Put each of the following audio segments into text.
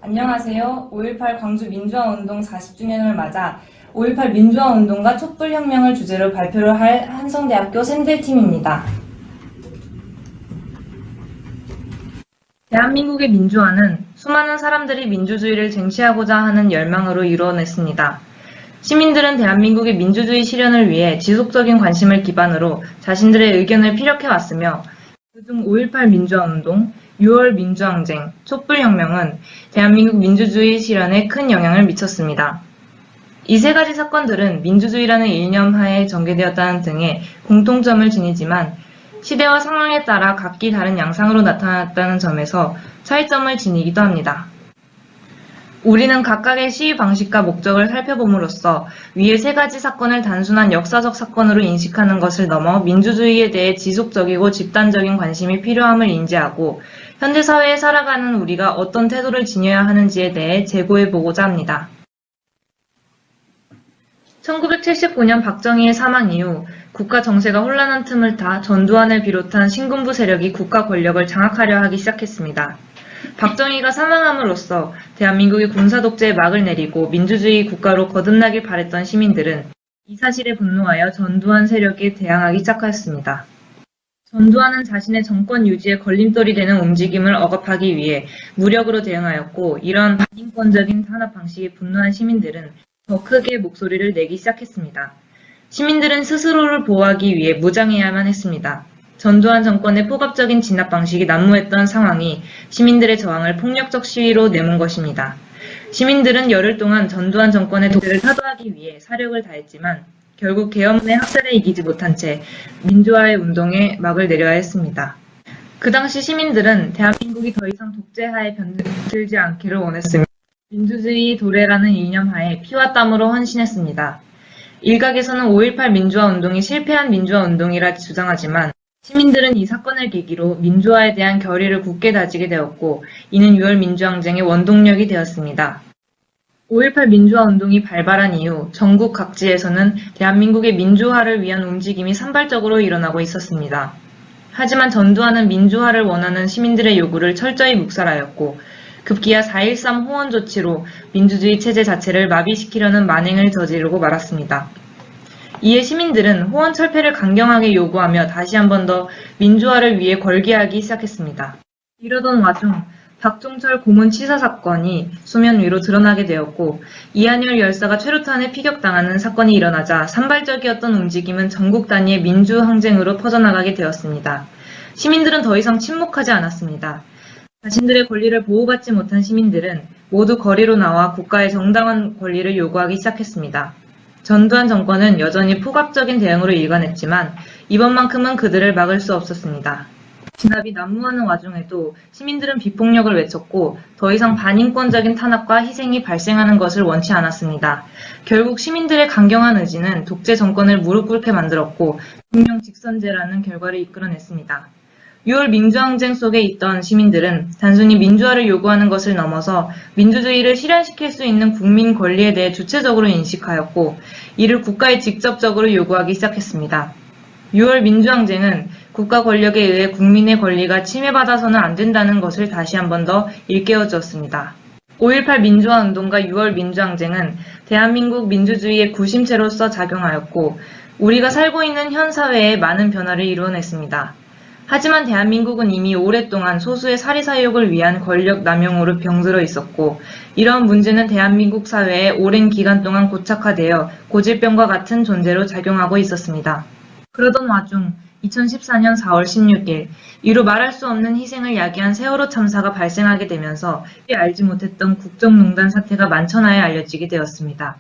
안녕하세요. 5.18 광주 민주화운동 40주년을 맞아 5.18 민주화운동과 촛불혁명을 주제로 발표를 할 한성대학교 샘들팀입니다. 대한민국의 민주화는 수많은 사람들이 민주주의를 쟁취하고자 하는 열망으로 이루어냈습니다. 시민들은 대한민국의 민주주의 실현을 위해 지속적인 관심을 기반으로 자신들의 의견을 피력해왔으며 그중 5.18 민주화운동, 6월 민주항쟁, 촛불혁명은 대한민국 민주주의 실현에 큰 영향을 미쳤습니다. 이 세 가지 사건들은 민주주의라는 이념 하에 전개되었다는 등의 공통점을 지니지만 시대와 상황에 따라 각기 다른 양상으로 나타났다는 점에서 차이점을 지니기도 합니다. 우리는 각각의 시위 방식과 목적을 살펴봄으로써 위의 세 가지 사건을 단순한 역사적 사건으로 인식하는 것을 넘어 민주주의에 대해 지속적이고 집단적인 관심이 필요함을 인지하고 현대사회에 살아가는 우리가 어떤 태도를 지녀야 하는지에 대해 재고해보고자 합니다. 1979년 박정희의 사망 이후 국가 정세가 혼란한 틈을 타 전두환을 비롯한 신군부 세력이 국가 권력을 장악하려 하기 시작했습니다. 박정희가 사망함으로써 대한민국이 군사독재에 막을 내리고 민주주의 국가로 거듭나길 바랬던 시민들은 이 사실에 분노하여 전두환 세력에 대항하기 시작하였습니다. 전두환은 자신의 정권 유지에 걸림돌이 되는 움직임을 억압하기 위해 무력으로 대응하였고 이런 반인권적인 탄압 방식에 분노한 시민들은 더 크게 목소리를 내기 시작했습니다. 시민들은 스스로를 보호하기 위해 무장해야만 했습니다. 전두환 정권의 포갑적인 진압 방식이 난무했던 상황이 시민들의 저항을 폭력적 시위로 내몬 것입니다. 시민들은 열흘 동안 전두환 정권의 독재를 타도하기 위해 사력을 다했지만 결국 계엄의 학살에 이기지 못한 채 민주화의 운동에 막을 내려야 했습니다. 그 당시 시민들은 대한민국이 더 이상 독재하에 변질되지 않기를 원했으며 민주주의 도래라는 이념 하에 피와 땀으로 헌신했습니다. 일각에서는 5.18 민주화 운동이 실패한 민주화 운동이라 주장하지만 시민들은 이 사건을 계기로 민주화에 대한 결의를 굳게 다지게 되었고 이는 6월 민주항쟁의 원동력이 되었습니다. 5.18 민주화 운동이 발발한 이후 전국 각지에서는 대한민국의 민주화를 위한 움직임이 산발적으로 일어나고 있었습니다. 하지만 전두환은 민주화를 원하는 시민들의 요구를 철저히 묵살하였고 급기야 4.13 호원 조치로 민주주의 체제 자체를 마비시키려는 만행을 저지르고 말았습니다. 이에 시민들은 호원 철폐를 강경하게 요구하며 다시 한 번 더 민주화를 위해 걸기하기 시작했습니다. 이러던 와중 박종철 고문 치사 사건이 수면 위로 드러나게 되었고 이한열 열사가 최루탄에 피격당하는 사건이 일어나자 산발적이었던 움직임은 전국 단위의 민주항쟁으로 퍼져나가게 되었습니다. 시민들은 더 이상 침묵하지 않았습니다. 자신들의 권리를 보호받지 못한 시민들은 모두 거리로 나와 국가의 정당한 권리를 요구하기 시작했습니다. 전두환 정권은 여전히 포갑적인 대응으로 일관했지만 이번만큼은 그들을 막을 수 없었습니다. 진압이 난무하는 와중에도 시민들은 비폭력을 외쳤고 더 이상 반인권적인 탄압과 희생이 발생하는 것을 원치 않았습니다. 결국 시민들의 강경한 의지는 독재 정권을 무릎 꿇게 만들었고 명직선제라는 결과를 이끌어냈습니다. 6월 민주항쟁 속에 있던 시민들은 단순히 민주화를 요구하는 것을 넘어서 민주주의를 실현시킬 수 있는 국민 권리에 대해 주체적으로 인식하였고 이를 국가에 직접적으로 요구하기 시작했습니다. 6월 민주항쟁은 국가 권력에 의해 국민의 권리가 침해받아서는 안 된다는 것을 다시 한 번 더 일깨워주었습니다. 5.18 민주화 운동과 6월 민주항쟁은 대한민국 민주주의의 구심체로서 작용하였고 우리가 살고 있는 현 사회에 많은 변화를 이루어냈습니다. 하지만 대한민국은 이미 오랫동안 소수의 사리사욕을 위한 권력 남용으로 병들어 있었고 이런 문제는 대한민국 사회에 오랜 기간 동안 고착화되어 고질병과 같은 존재로 작용하고 있었습니다. 그러던 와중 2014년 4월 16일 이루 말할 수 없는 희생을 야기한 세월호 참사가 발생하게 되면서 알지 못했던 국정농단 사태가 만천하에 알려지게 되었습니다.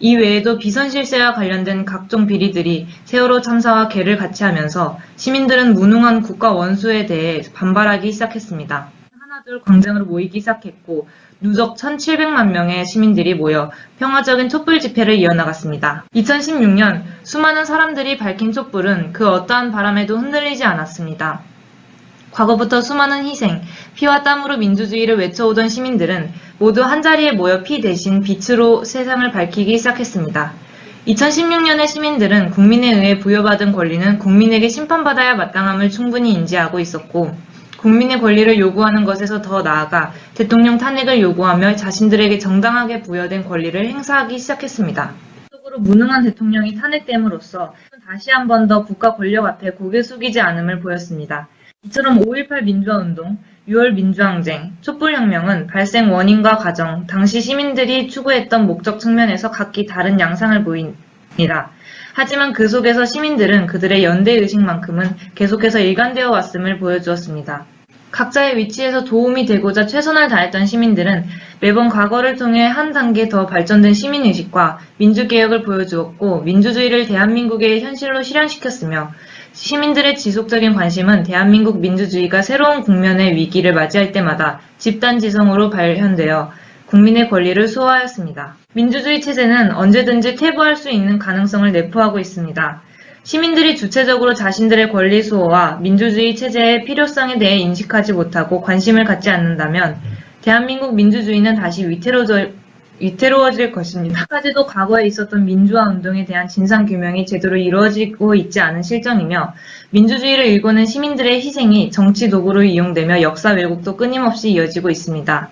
이 외에도 비선실세와 관련된 각종 비리들이 세월호 참사와 궤를 같이 하면서 시민들은 무능한 국가 원수에 대해 반발하기 시작했습니다. 하나둘 광장으로 모이기 시작했고 누적 1,700만 명의 시민들이 모여 평화적인 촛불 집회를 이어나갔습니다. 2016년 수많은 사람들이 밝힌 촛불은 그 어떠한 바람에도 흔들리지 않았습니다. 과거부터 수많은 희생, 피와 땀으로 민주주의를 외쳐오던 시민들은 모두 한자리에 모여 피 대신 빛으로 세상을 밝히기 시작했습니다. 2016년의 시민들은 국민에 의해 부여받은 권리는 국민에게 심판받아야 마땅함을 충분히 인지하고 있었고 국민의 권리를 요구하는 것에서 더 나아가 대통령 탄핵을 요구하며 자신들에게 정당하게 부여된 권리를 행사하기 시작했습니다. 적으로 무능한 대통령이 탄핵됨으로써 다시 한 번 더 국가 권력 앞에 고개 숙이지 않음을 보였습니다. 이처럼 5.18 민주화운동, 6월 민주항쟁, 촛불혁명은 발생 원인과 과정, 당시 시민들이 추구했던 목적 측면에서 각기 다른 양상을 보입니다. 하지만 그 속에서 시민들은 그들의 연대의식만큼은 계속해서 일관되어 왔음을 보여주었습니다. 각자의 위치에서 도움이 되고자 최선을 다했던 시민들은 매번 과거를 통해 한 단계 더 발전된 시민의식과 민주개혁을 보여주었고 민주주의를 대한민국의 현실로 실현시켰으며 시민들의 지속적인 관심은 대한민국 민주주의가 새로운 국면의 위기를 맞이할 때마다 집단지성으로 발현되어 국민의 권리를 수호하였습니다. 민주주의 체제는 언제든지 퇴보할 수 있는 가능성을 내포하고 있습니다. 시민들이 주체적으로 자신들의 권리 수호와 민주주의 체제의 필요성에 대해 인식하지 못하고 관심을 갖지 않는다면 대한민국 민주주의는 다시 위태로워질 것입니다. 아직까지도 과거에 있었던 민주화 운동에 대한 진상규명이 제대로 이루어지고 있지 않은 실정이며 민주주의를 일구는 시민들의 희생이 정치 도구로 이용되며 역사 왜곡도 끊임없이 이어지고 있습니다.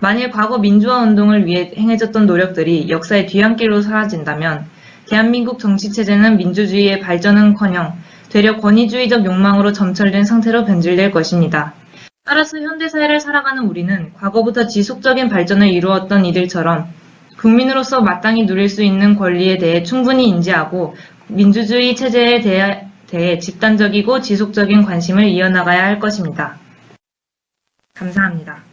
만일 과거 민주화 운동을 위해 행해졌던 노력들이 역사의 뒤안길로 사라진다면 대한민국 정치체제는 민주주의의 발전은커녕 되려 권위주의적 욕망으로 점철된 상태로 변질될 것입니다. 따라서 현대사회를 살아가는 우리는 과거부터 지속적인 발전을 이루었던 이들처럼 국민으로서 마땅히 누릴 수 있는 권리에 대해 충분히 인지하고 민주주의 체제에 대해 집단적이고 지속적인 관심을 이어나가야 할 것입니다. 감사합니다.